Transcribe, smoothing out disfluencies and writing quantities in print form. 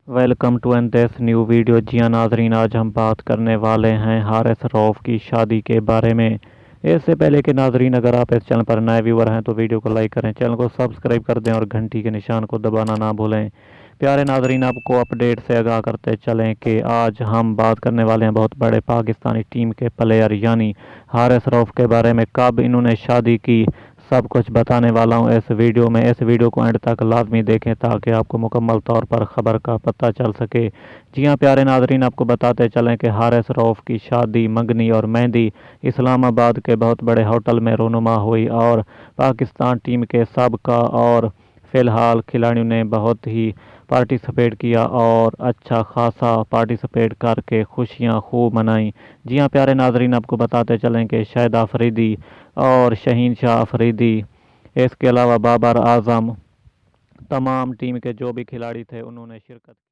Welcome to an this new video. जी हाँ नाजरीन, आज हम बात करने वाले हैं हारिस रऊफ की शादी के बारे में। इससे पहले कि नाजरीन, अगर आप इस चैनल पर नए व्यूवर हैं तो वीडियो को लाइक करें, चैनल को सब्सक्राइब कर दें और घंटी के निशान को दबाना ना भूलें। प्यारे नाजरीन, आपको अपडेट से आगाह करते चलें कि आज हम बात करने वाले हैं बहुत बड़े पाकिस्तानी टीम के प्लेयर यानी हारिस रऊफ के बारे में। कब इन्होंने शादी की, सब कुछ बताने वाला हूँ इस वीडियो में। इस वीडियो को एंड तक लाजमी देखें ताकि आपको मुकम्मल तौर पर ख़बर का पता चल सके। जी हाँ प्यारे नाजरीन, आपको बताते चलें कि हारिस रऊफ की शादी मंगनी और मेहंदी इस्लामाबाद के बहुत बड़े होटल में रोनुमा हुई और पाकिस्तान टीम के सबका और फ़िलहाल खिलाड़ियों ने बहुत ही पार्टिसिपेट किया और अच्छा खासा पार्टिसिपेट करके खुशियाँ खूब मनाई। जी हाँ प्यारे नाजरीन, आपको बताते चलें कि शाहिद आफरीदी और शहीन शाह अफरीदी, इसके अलावा बाबर आजम, तमाम टीम के जो भी खिलाड़ी थे उन्होंने शिरकत की।